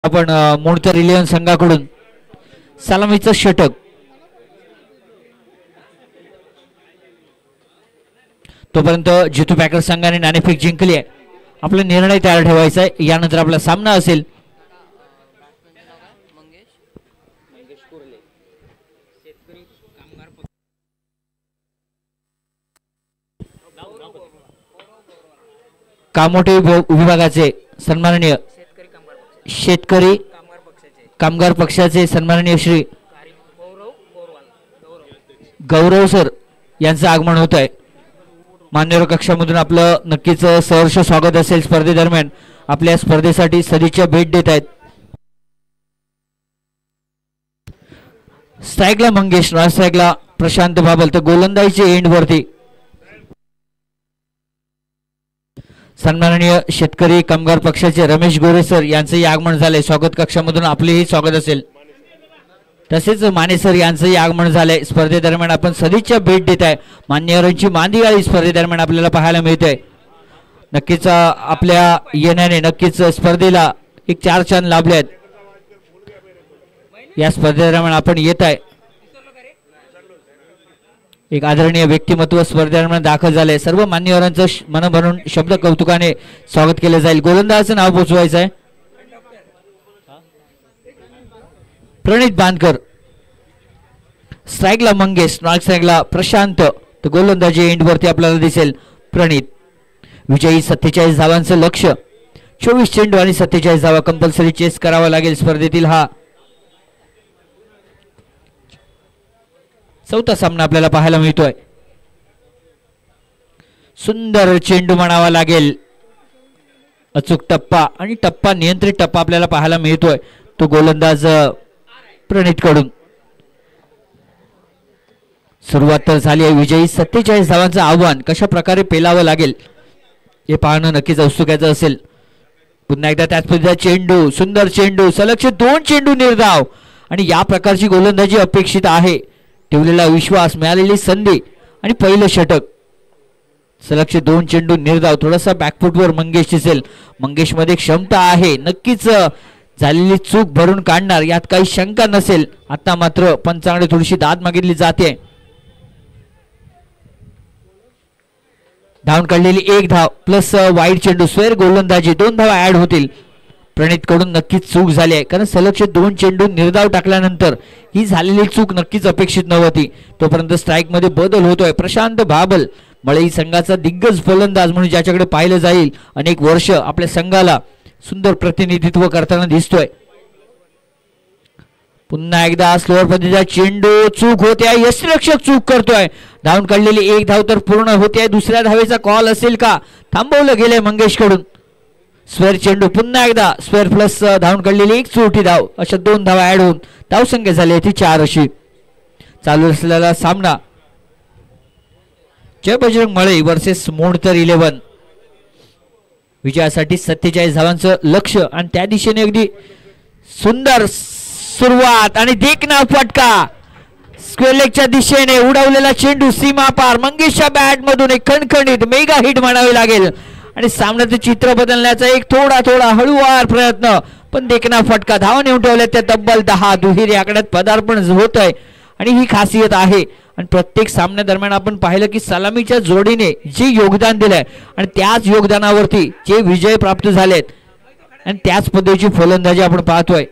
आपण मोडतर इलेव्हन संघाकडून सलामीचं षटक तोपर्यंत जितू पॅकर संघाने नाणेफेक जिंकली आहे. आपला निर्णय तयार ठेवायचा आहे. यानंतर आपला सामना असेल. कामोठे विभागाचे सन्माननीय शेतकरी कामगार पक्षाचे सन्माननीय श्री गौरव सर यांचं आगमन होत आहे. मान्यवर कक्षामधून आपलं नक्कीच सहर्ष स्वागत असेल. स्पर्धेदरम्यान आपल्या स्पर्धेसाठी सदिच्छा भेट देत आहेत. स्ट्राईकला मंगेश, नॉन स्ट्राईकला प्रशांत बाबल, तर गोलंदाजीचे एंड वरती सन्माननीय शेतकरी कामगार पक्षाचे रमेश गोरे सर यांचंही आगमन झालंय. स्वागत कक्षामधून आपलेही स्वागत असेल. तसेच माने सर यांचंही आगमन झालंय. स्पर्धेदरम्यान आपण सदिच्छा भेट देत आहे. मान्यवरांची मांदियाळी स्पर्धेदरम्यान आपल्याला पाहायला मिळते. नक्कीच आपल्या येण्याने नक्कीच स्पर्धेला एक चार चांद लाभले आहेत. या स्पर्धेदरम्यान आपण येत आहे. एक आदरणीय व्यक्तिमत्व स्पर्धेदरम्यान दाखल झाले. सर्व मान्यवरांचं मन भरून शब्द कौतुकाने स्वागत केले जाईल. गोलंदाजाचं नाव पोचवायचं आहे प्रणित बांधकर. स्ट्राईकला मंगेश, नॉन स्ट्राईकला प्रशांत, तर गोलंदाजी एंड वरती आपल्याला दिसेल प्रणित. विजयी 47 धावांचं लक्ष. 24 चेंडू आणि 47 धावा कंपल्सरी चेस करावा लागेल. स्पर्धेतील हा चौथा सामना आपल्याला पाहायला मिळतोय. सुंदर चेंडू म्हणावा लागेल. अचूक टप्पा आणि टप्पा नियंत्रित टप्पा आपल्याला पाहायला मिळतोय. तो गोलंदाज प्रणित कडून. सुरुवात तर झाली आहे. विजयी 47 धावांचं आव्हान कशा प्रकारे पेलावं लागेल हे पाहणं नक्कीच औत्सुक्याचं असेल. पुन्हा एकदा त्याच पद्धतीचा चेंडू, सुंदर चेंडू, सलग 2 चेंडू निर्धाव आणि या प्रकारची गोलंदाजी अपेक्षित आहे. ठेवलेला विश्वास, मिळालेली संधी आणि पहिलं षटक. सलग 2 चेंडू निर्धाव. थोडासा बॅकफुटवर मंगेश दिसेल. मंगेश मध्ये क्षमता आहे. नक्कीच झालेली चूक भरून काढणार यात काही शंका नसेल. आता मात्र पंचांकडे थोडीशी दाद मागितली जाते. धावून काढलेली 1 धाव प्लस वाईड चेंडू, स्वेर गोलंदाजी 2 धावा ऍड होतील. प्रणित कडून नक्कीच चूक झाली आहे. कारण सलग 2 चेंडू निर्धाव टाकल्यानंतर ही झालेली चूक नक्कीच अपेक्षित नव्हती. तोपर्यंत स्ट्राईक मध्ये बदल होतोय. प्रशांत बाबल, मळई संघाचा दिग्गज फलंदाज म्हणून ज्याच्याकडे पाहिलं जाईल, अनेक वर्ष आपल्या संघाला सुंदर प्रतिनिधित्व करताना दिसतोय. पुन्हा एकदा स्लोअर पद्धतीचा चेंडू, चूक होते. यष्टिरक्षक चूक करतोय. धावून काढलेली 1 धाव तर पूर्ण होते. दुसऱ्या धावेचा कॉल असेल का? थांबवलं गेलंय मंगेश कडून. स्वेर चेंडू, पुन्हा एकदा स्वेर प्लस धावून काढलेली 1 चोरटी धाव, अशा 2 धावा ऍड होऊन धावसंख्या झाली ती 4. अशी चालू असलेला सामना जय बजरंग मळई वर्सेस मोडतर इलेव्हन. विजयासाठी 47 धावांचं लक्ष आणि त्या दिशेने अगदी सुंदर सुरुवात आणि देखना फटका. स्क्वेअर लेगच्या दिशेने उडवलेला चेंडू सीमा पार. मंगेशच्या बॅट मधून एक खणखणीत मेगा हिट म्हणावे लागेल आणि सामन्याचं चित्र बदलण्याचा एक थोडा हळूवार प्रयत्न, पण देखना फटका. धावा नेऊन ठेवल्या त्या तब्बल 10. दुहेरी आकड्यात पदार्पण होत आहे आणि ही खासियत आहे. आणि प्रत्येक सामन्या दरम्यान आपण पाहिलं की सलामीच्या जोडीने जे योगदान दिलंय आणि त्याच योगदानावरती जे विजय प्राप्त झालेत आणि त्याच पद्धतीची फलंदाजी आपण पाहतोय.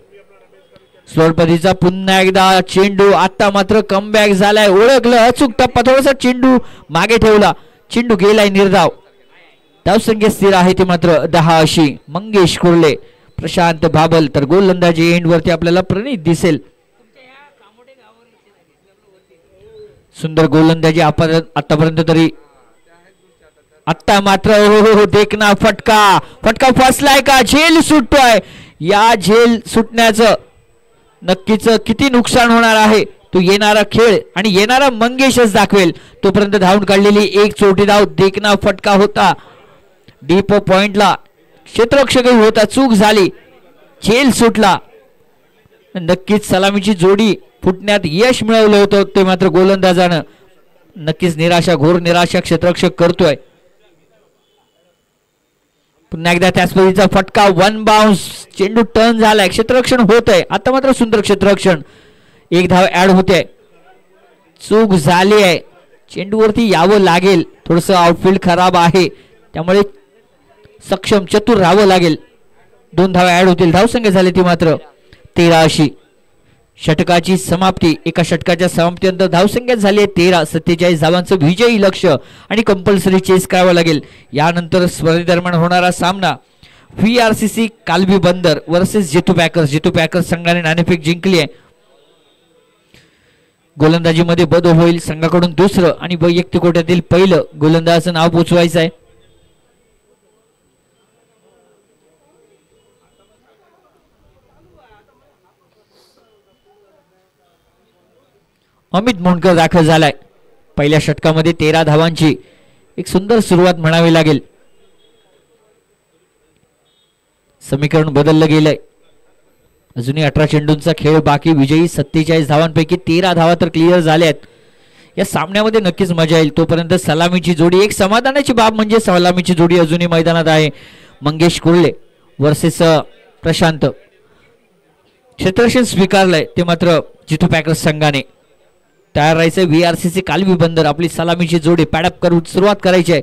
स्लोअर पद्धतीचा पुन्हा एकदा चेंडू. आता मात्र कमबॅक झालाय. ओळखलं, अचूक टप्पा, थोडासा चेंडू मागे ठेवला. चेंडू गेलाय निर्धाव. धावसंख्या स्थिर आहे ती मात्र 10. अशी मंगेश कुर्ले, प्रशांत बाबल, तर गोलंदाजी एंड वरती आपल्याला प्रणित दिसेल. सुंदर गोलंदाजी आतापर्यंत तरी. आता मात्र हो देखना फटका फसलाय का? झेल सुटतोय. या झेल सुटण्याचं नक्कीच किती नुकसान होणार आहे तो येणारा खेळ आणि येणारा मंगेशच दाखवेल. तोपर्यंत धावून काढलेली 1 चोटी धाव, देखना फटका होता. डीप पॉइंटला क्षेत्ररक्षकही होता. चूक झाली, झेल सुटला. नक्कीच सलामीची जोडी फुटण्यात यश मिळवलं होतं ते मात्र गोलंदाजानं नक्कीच निराशा, घोर निराशा क्षेत्ररक्षक करतोय. पुन्हा एकदा त्याच पद्धतीचा फटका, वन बाउन्स, चेंडू टर्न झालाय, क्षेत्ररक्षण होत आहे आता मात्र सुंदर क्षेत्ररक्षण, एक धाव ऍड होते, चूक झाली आहे, चेंडूवरती यावं लागेल, थोडस आउटफील्ड खराब आहे त्यामुळे सक्षम चतुर राहावं लागेल, 2 धाव ऍड होतील, धावसंख्या झाली ती मात्र 13 अशी. षटकाची समाप्ती, एका षटकाच्या समाप्तीनंतर धावसंख्या झाली आहे 13, 47 धावांचं विजयी लक्ष आणि कंपल्सरी चेस करावं लागेल. यानंतर स्पर्धेदरम्यान होणारा सामना VRCC कालबी बंदर वर्सेस जेतू पॅकर्स. जेतू पॅकर्स संघाने नाणेफेक जिंकली आहे. गोलंदाजीमध्ये बदल होईल, संघाकडून दुसरं आणि वैयक्तिक कोट्यातील पहिलं गोलंदाजाचं नाव पोचवायचं आहे. अमित मोंडकर दाखल झालाय. पहिल्या षटकामध्ये 13 धावांची एक सुंदर सुरुवात म्हणावी लागेल. समीकरण बदललं गेलंय, अजूनही 18 चेंडूंचा खेळ बाकी. विजयी 47 धावांपैकी 13 धावा तर क्लिअर झाल्यात. या सामन्यामध्ये नक्कीच मजा येईल. तोपर्यंत सलामीची जोडी, एक समाधानाची बाब म्हणजे सलामीची जोडी अजूनही मैदानात आहे. मंगेश कुर्ले वर्सेस प्रशांत. क्षेत्ररक्षण स्वीकारलंय ते मात्र जेतू पॅकर्स संघाने. तयार राहायचं. VRCC कालबी बंदर आपली सलामीची जोडी पॅडअप करून सुरुवात करायची आहे.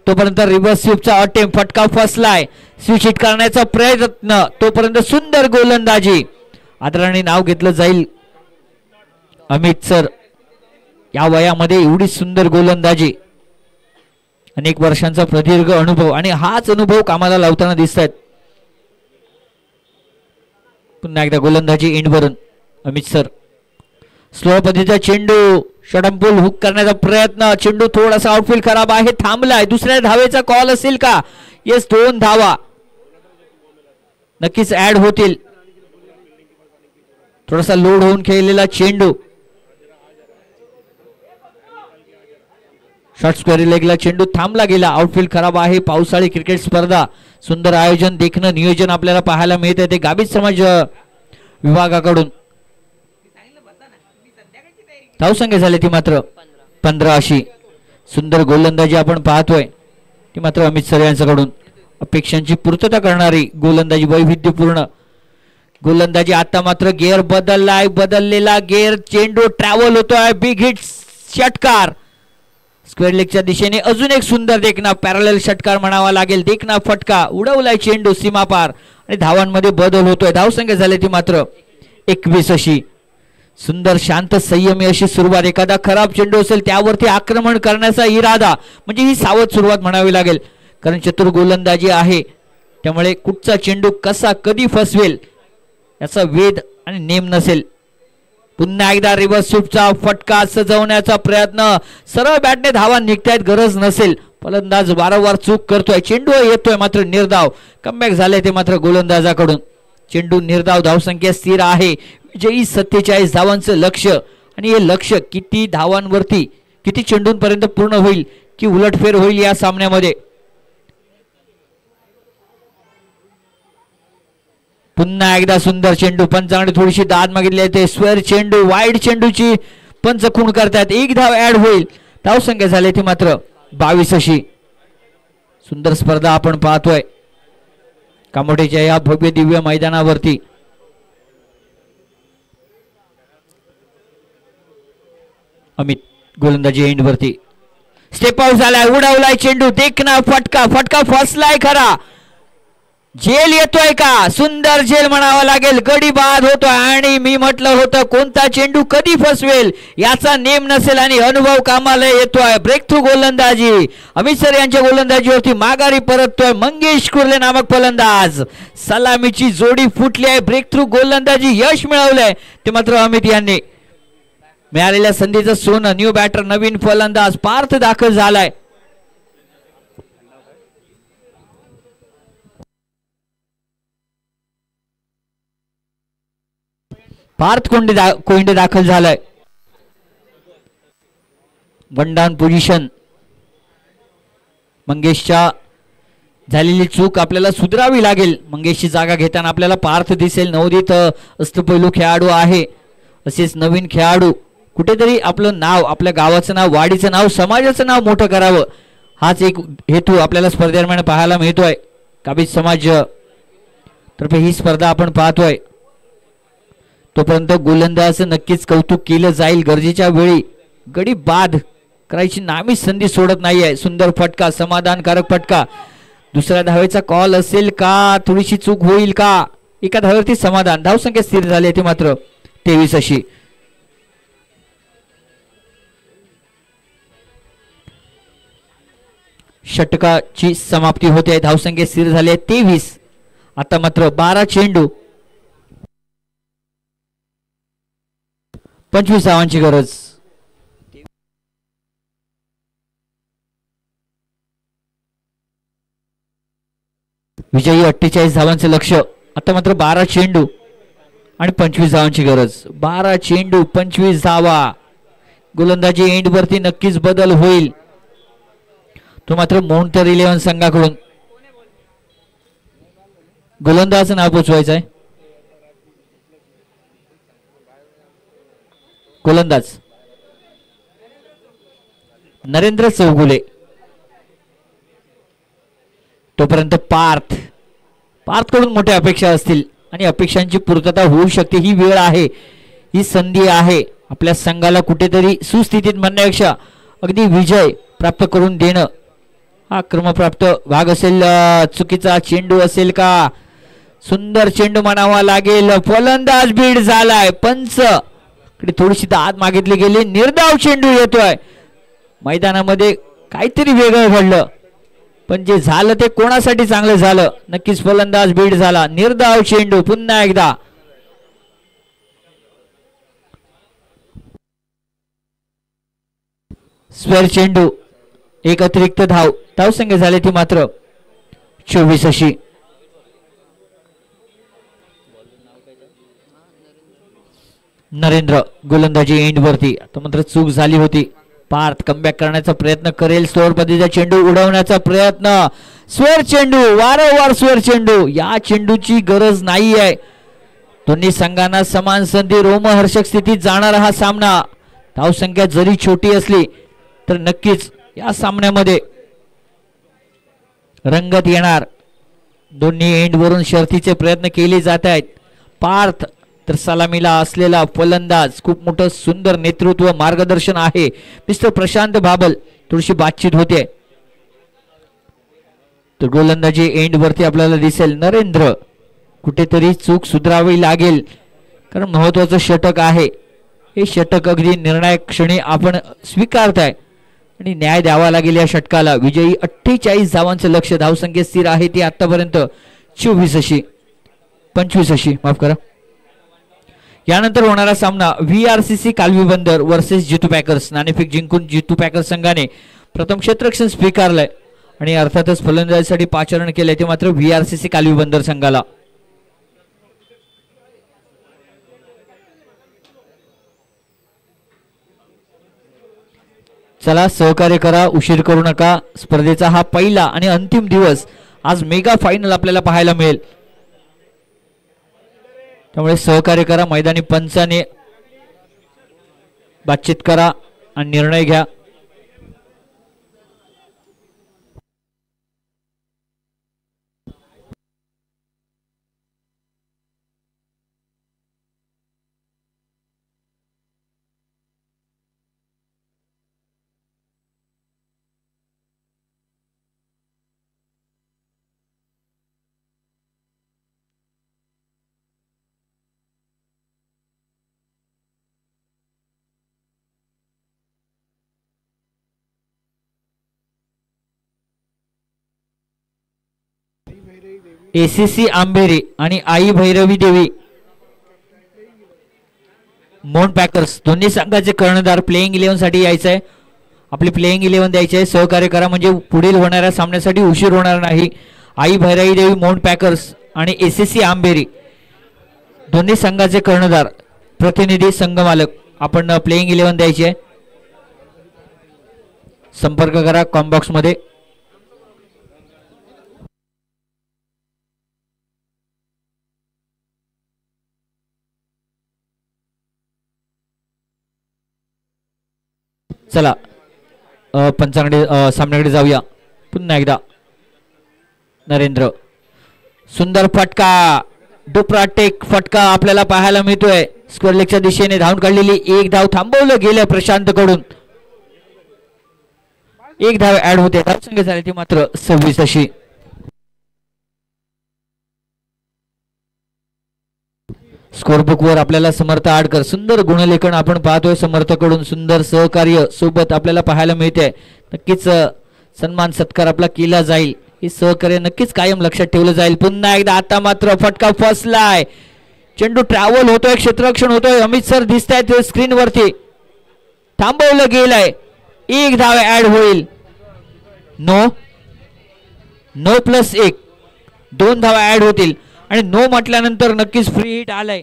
तोपर्यंत रिव्हर्स स्वीपचा अटेम्प्ट, फटका फसलाय, स्विच हिट करण्याचा प्रयत्न, तोपर्यंत सुंदर गोलंदाजी. आदराने नाव घेतलं जाईल अमित सर. या वयामध्ये एवढी सुंदर गोलंदाजी, अनेक वर्षांचा प्रदीर्घ अनुभव आणि हाच अनुभव कामाला लावताना दिसत आहेत. पुन्हा एकदा गोलंदाजी एंडवरून अमित सर. स्लो पद्धतीचा चेंडू, षटंपूल हुक करण्याचा प्रयत्न, चेंडू थोडासा आउटफील्ड खराब आहे, थांबलाय. दुसऱ्या धावेचा कॉल असेल का? येस, 2 धावा नक्कीच ऍड होतील. थोडासा लोड होऊन खेळलेला चेंडू, शॉर्ट स्क्वेअर लेगला चेंडू थांबला गेला. आउटफील्ड खराब आहे. पावसाळी क्रिकेट स्पर्धा, सुंदर आयोजन, देखणं नियोजन आपल्याला पाहायला मिळत आहे ते गाभित समाज विभागाकडून. धावसंख्या झाली ती मात्र 15 अशी. सुंदर गोलंदाजी आपण पाहतोय ती मात्र अमित सर यांच्याकडून. अपेक्षांची पूर्तता करणारी गोलंदाजी, वैविध्यपूर्ण गोलंदाजी. आता मात्र गिअर बदललाय, बदललेला गिअर, चेंडू ट्रॅव्हल होतोय, बिग हिट षटकार स्क्वेअर लेगच्या दिशेने. अजून एक सुंदर देखना, पॅरलल षटकार म्हणावा लागेल. देखना फटका, उडवलाय चेंडू सीमापार आणि धावांमध्ये बदल होतोय. धावसंख्या झाली ती मात्र 21 अशी. सुंदर शांत संयमी अशी सुरुवात. एखादा खराब चेंडू असेल त्यावरती आक्रमण करण्याचा इरादा, म्हणजे ही सावध सुरुवात म्हणावी लागेल, कारण चतुर गोलंदाजी आहे त्यामुळे कुठचा चेंडू कसा कधी फसवेल याचा वेध आणि नेम नसेल. पुन्हा एकदा रिव्हर्स स्वीपचा फटका, सजवण्याचा प्रयत्न, सरळ बॅटने धावा निघतायत, गरज नसेल. फलंदाज वारंवार चूक करतोय, चेंडू येतोय मात्र निर्धाव. कमबॅक झाले ते मात्र गोलंदाजाकडून. चेंडू निर्धाव, धावसंख्या स्थिर आहे. विजयी 47 धावांचं लक्ष आणि हे लक्ष किती धावांवरती, किती चेंडूंपर्यंत पूर्ण होईल की उलटफेर होईल या सामन्यामध्ये. पुन्हा एकदा सुंदर चेंडू, पंचांकडे थोडीशी दाद मागितली आहे. स्क्वेअर चेंडू, वाईड चेंडूची पंच खूण करतात. एक धाव ऍड होईल. धावसंख्या झाली ती मात्र 22 अशी. सुंदर स्पर्धा आपण पाहतोय कामोठेच्या या भव्य दिव्य मैदानावरती. अमित गोलंदाजी एंड वरती. स्टेप आउट झालाय, उडवलाय चेंडू, देखना फटका, फटका फसलाय खरा. झेल येतोय का? सुंदर झेल म्हणावा लागेल. गडी बाद होतोय आणि मी म्हटलं होतं कोणता चेंडू कधी फसवेल याचा नेम नसेल आणि अनुभव कामाला येतोय. ब्रेक थ्रू गोलंदाजी अमित सर यांच्या गोलंदाजीवरती माघारी परततोय मंगेश कुर्ले नामक फलंदाज. सलामीची जोडी फुटली आहे. ब्रेक थ्रू गोलंदाजी यश मिळवलंय ते मात्र अमित यांनी. मिळालेल्या संधीचं सोनं. न्यू बॅटर, नवीन फलंदाज पार्थ दाखल झालाय. पार्थ कोंडे दाखल झालाय. One down position. मंगेशच्या झालेली चूक आपल्याला सुधारावी लागेल. मंगेशची जागा घेताना आपल्याला पार्थ दिसेल. नवोदित अष्टपैलू खेळाडू आहे. असेच नवीन खेळाडू कुठेतरी आपलं नाव, आपल्या गावाचं नाव, वाडीचं नाव, समाजाचं नाव मोठं करावं हाच एक हेतू आपल्याला स्पर्धेदरम्यान पाहायला मिळतोय. काबीज समाज तर्फे ही स्पर्धा आपण पाहतोय. तोपर्यंत गोलंदाज नक्कीच कौतुक केलं जाईल. गरजेच्या वेळी गडी बाद करायची नामी संधी सोडत नाहीये. सुंदर फटका, समाधानकारक फटका. दुसऱ्या धावेचा कॉल असेल का, थोडीशी चूक होईल का? एका धावेवरती समाधान. धावसंख्या स्थिर झाली होती मात्र 23 अशी. षटकाची समाप्ती होते. धावसंख्या स्थिर झाली 23. आता मात्र 12 चेंडू 25 धावांची गरज. विजयी 48 धावांचे लक्ष. आता मात्र 12 चेंडू आणि 25 धावांची गरज. 12 चेंडू 25 धावा. गोलंदाजी एंड वरती नक्कीच बदल होईल. तो मात्र माउंटर 11 संघाकडून गोलंदाज नाव पोचवायचं आहे. गोलंदाज नरेंद्र चौगुले. तोपर्यंत पार्थ कडून मोठ्या अपेक्षा असतील आणि अपेक्षांची पूर्तता होऊ शकते. ही वेळ आहे, ही संधी आहे. आपल्या संघाला कुठेतरी सुस्थितीत म्हणण्यापेक्षा अगदी विजय प्राप्त करून देणं हा क्रमप्राप्त भाग असेल. चुकीचा चेंडू असेल का? सुंदर चेंडू म्हणावा लागेल. फलंदाज बीड झालाय. पंच कडे थोडीशी दाद मागितली गेली. निर्धाव चेंडू येतोय. मैदानामध्ये काहीतरी वेगळं घडलं, पण जे झालं ते कोणासाठी चांगलं झालं. नक्कीच फलंदाज बीड झाला. निर्धाव चेंडू पुन्हा एकदा. स्क्वेअर चेंडू, एक अतिरिक्त धाव. धावसंख्या झाली ती मात्र 24 अशी. नरेंद्र गोलंदाजी एंड वरती. आता मात्र चूक झाली होती. पार्थ कमबॅक करण्याचा प्रयत्न करेल. स्लोअर पद्धतीचा चेंडू उडवण्याचा प्रयत्न. स्वर चेंडू, वारंवार स्वर चेंडू. या चेंडूची गरज नाही आहे. दोन्ही संघांना समान संधी. रोमहर्षक स्थितीत जाणारा हा सामना. धावसंख्या जरी छोटी असली तर नक्कीच या सामन्यामध्ये रंगत येणार. दोन्ही एंड वरून शर्थीचे प्रयत्न केले जात आहेत. पार्थ तर सलामीला असलेला फलंदाज. खूप मोठं सुंदर नेतृत्व मार्गदर्शन आहे. मिस्टर प्रशांत बाबल. थोडीशी बातचीत होते. तर गोलंदाजी एंड वरती आपल्याला दिसेल. नरेंद्र कुठेतरी चूक सुधारावी लागेल, कारण महत्वाचं षटक आहे. हे षटक अगदी निर्णायक क्षणी आपण स्वीकारताय आणि न्याय द्यावा लागेल या षटकाला. विजयी 48 धावांचं लक्ष. धावसंख्या स्थिर आहे ती आतापर्यंत 24 अशी 25 अशी माफ करा. यानंतर होणारा सामना VRCC कालवी बंदर वर्सेस जितू पॅकर्स. नाणेफेक जिंकून जितू पॅकर्स संघाने प्रथम क्षेत्ररक्षण स्वीकारलंय आणि अर्थातच फलंदाजीसाठी पाचारण केलंय ते मात्र VRCC कालवी बंदर संघाला. चला सहकार्य करा, उशीर करू नका. स्पर्धेचा हा पहिला आणि अंतिम दिवस. आज मेगा फायनल आपल्याला पाहायला मिळेल, त्यामुळे सहकार्य करा. मैदानी पंचाने बातचीत करा आणि निर्णय घ्या. ACC आंबेरी आणि आई भैरवी देवी मोन पॅकर्स दोन्ही संघाचे कर्णधार प्लेइंग 11 साठी यायचंय. आपली प्लेइंग 11 द्यायची आहे. सहकार्य करा म्हणजे पुढील होणाऱ्या सामन्यासाठी उशीर होणार नाही. आई भैरवी देवी मोन पॅकर्स आणि ACC आंबेरी दोन्ही संघाचे कर्णधार प्रतिनिधी संघ मालक आपण प्लेइंग 11 द्यायची आहे. संपर्क करा कॉम्बॉक्स मध्ये. चला पंचांकडे सामन्याकडे जाऊया. पुन्हा एकदा नरेंद्र सुंदर फटका, डुप्राटेक फटका आपल्याला पाहायला मिळतोय. स्क्वेअर लेगच्या दिशेने धावून काढलेली एक धाव थांबवलं गेलं प्रशांत कडून. एक धाव ऍड होते. धावसंख्या झाली ती मात्र 26 अशी. स्कोरबुक वर आपल्याला समर्थ आडकर सुंदर गुणलेखन आपण पाहतोय. समर्थकडून सुंदर सहकार्य सोबत आपल्याला पाहायला मिळते. नक्कीच सन्मान सत्कार आपला केला जाईल. हे सहकार्य नक्कीच कायम लक्षात ठेवलं जाईल. पुन्हा एकदा आता मात्र फटका फसलाय. चेंडू ट्रॅव्हल होतोय, क्षेत्ररक्षण होतोय. अमित सर दिसत आहेत स्क्रीन वरती. थांबवलं गेलंय. एक धाव ऍड होईल. नो नो प्लस 1 2 धावा ऍड होतील आणि नो म्हटल्यानंतर नक्कीच फ्री हिट आलाय.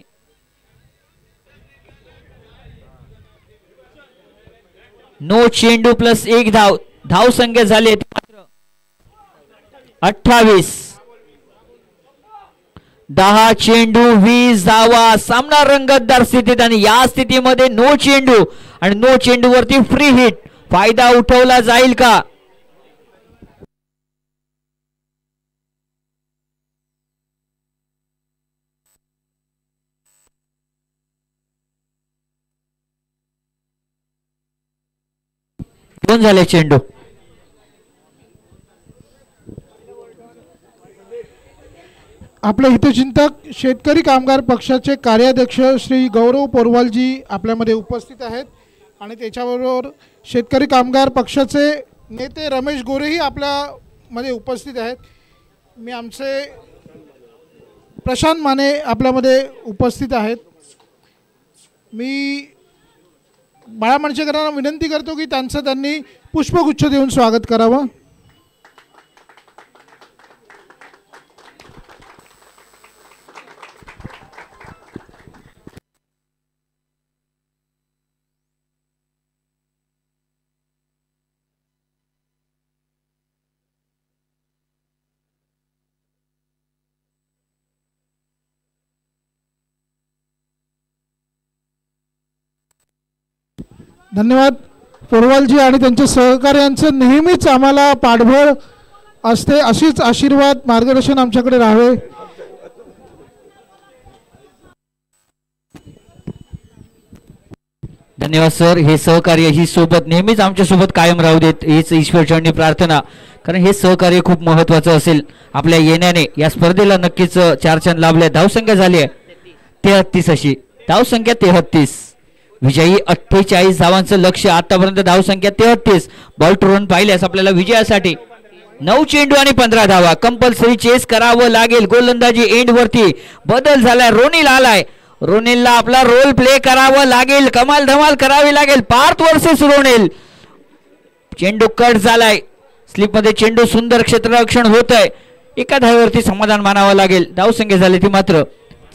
नो चेंडू प्लस 1 धाव. धाव संख्या झाली मात्र 28. 10 चेंडू 20 धावा. सामना रंगतदार स्थितीत आणि या स्थितीमध्ये नो चेंडू आणि नो चेंडू वरती फ्री हिट. फायदा उठवला जाईल का? दोन झाले चेंडू. आपले हितचिंतक शेतकरी कामगार पक्षाचे कार्याध्यक्ष श्री गौरव पोरवालजी आपल्यामध्ये उपस्थित आहेत आणि त्याच्याबरोबर शेतकरी कामगार पक्षाचे नेते रमेश गोरेही आपल्यामध्ये उपस्थित आहेत. मी आमचे प्रशांत माने आपल्यामध्ये उपस्थित आहेत. मी बाळा मणशेकरांना विनंती करतो की त्यांनी पुष्पगुच्छ देऊन स्वागत करावं. धन्यवाद पोरवालजी आणि त्यांच्या सहकार्यांचं नेहमीच आम्हाला पाठबळ असते. अशीच आशीर्वाद मार्गदर्शन आमच्याकडे राहावे. धन्यवाद सर. हे सहकार्य ही सोबत नेहमीच आमच्या सोबत कायम राहू देत हीच ईश्वरचरणी प्रार्थना. कारण हे सहकार्य खूप महत्वाचं असेल. आपल्या येण्याने या स्पर्धेला नक्कीच चार लाभले. धावसंख्या झाली आहे 33 अशी. धावसंख्या 33. विजयी 48 धावांचं लक्ष्य. आतापर्यंत धावसंख्या 33. बॉल टू रन पाहिल्यास आपल्याला विजयासाठी 9 चेंडू आणि 15 धावा. कंपल्सरी चेस करावं लागेल. गोलंदाजी एंड वरती बदल झालाय. रोनिल आलाय. रोनिलला आपला रोल प्ले करावं लागेल. कमाल धमाल करावी लागेल. पार्थ वर्सेस रोनिल. चेंडू कट झालाय. स्लिप मध्ये चेंडू सुंदर क्षेत्ररक्षण होत आहे. एका धावेवरती समाधान मानावं लागेल. धावसंख्या झाली ती मात्र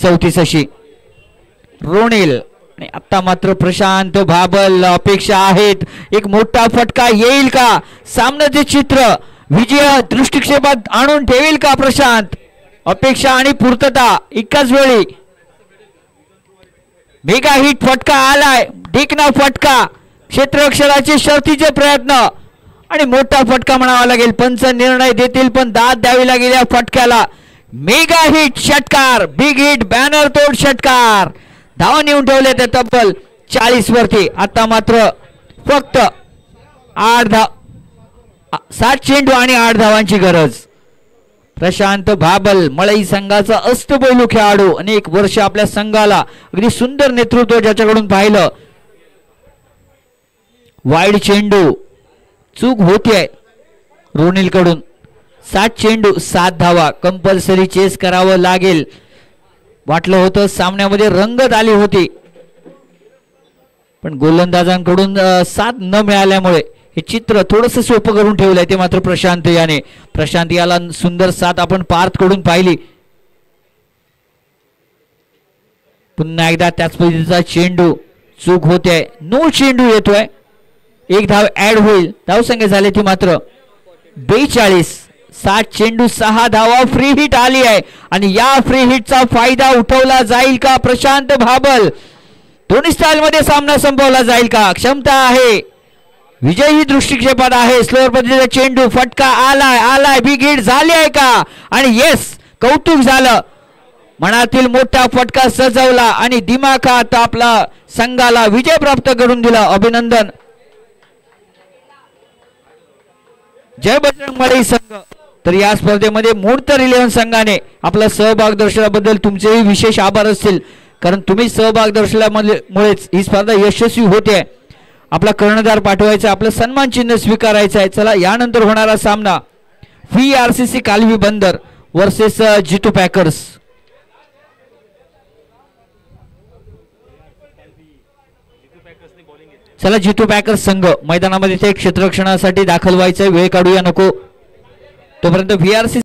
34 अशी. रोनिल आता मात्र प्रशांत भाबल. अपेक्षा आहेत एक मोठा फटका येईल का? सामन्याचे चित्र विजय दृष्टिक्षेपात आणून ठेवेल का प्रशांत? अपेक्षा आणि पूर्तता एकाच वेळी. मेगा हिट फटका आलाय. देखना फटका. क्षेत्ररक्षणाचे शर्थीचे प्रयत्न आणि मोठा फटका म्हणावा लागेल. पंच निर्णय देतील पण दाद द्यावी लागेल या फटक्याला. मेगा हिट षटकार. बिग हिट बॅनर तोड षटकार. धावा नेऊन ठेवले ते तब्बल 40 वरती. आता मात्र फक्त 7 चेंडू आणि 8 धावांची गरज. प्रशांत भाबल मळई संघाचा अष्टपैलू खेळाडू. अनेक वर्ष आपल्या संघाला अगदी सुंदर नेतृत्व ज्याच्याकडून पाहिलं. वाईड चेंडू चूक होतीये रोनिल कडून. 7 चेंडू 7 धावा. कंपल्सरी चेस करावं लागेल. वाटलं होतं सामन्यामध्ये रंगत आली होती पण गोलंदाजांकडून साथ न मिळाल्यामुळे हे चित्र थोडंसं सोपं करून ठेवलंय ते मात्र प्रशांत याने. प्रशांत याला सुंदर साथ आपण पार्थ कडून पाहिली. पुन्हा एकदा त्याच पद्धतीचा चेंडू चूक होते. नो चेंडू येतोय. एक धाव ऍड होईल. धावसंख्या झाली ती मात्र 42. 7 चेंडू 6 धावा. फ्री हिट आली आहे आणि या फ्री हिटचा फायदा उठवला जाईल का? प्रशांत भाबल. दोन्ही स्टाईल मध्ये सामना संपवला जाईल का? क्षमता आहे. विजय ही दृष्टिक्षेपात आहे. स्लोअर पद्धतीचा चेंडू फटका आलाय. बिग हिट झाली आहे का? आणि येस कौतुक झालं. मनातील मोठा फटका सजवला आणि दिमाखात आपला संघाला विजय प्राप्त करून दिला. अभिनंदन. जय बजरंगबली संघ. तर या स्पर्धेमध्ये मोडतर 11 संघाने आपला सहभाग दर्शवल्याबद्दल तुमचेही विशेष आभार असतील, कारण तुम्ही सहभाग दर्शवल्यामुळेच ही स्पर्धा यशस्वी होते. आपला कर्णधार पाठवायचा, आपलं सन्मान चिन्ह स्वीकारायचं आहे. चला यानंतर होणारा सामना VRCC कालवी बंदर वर्सेस जितू पॅकर्स. चला जितू पॅकर्स संघ मैदानामध्ये ते क्षेत्ररक्षणासाठी दाखल व्हायचंय. वेळ काढूया नको तोपर्यंत VRCC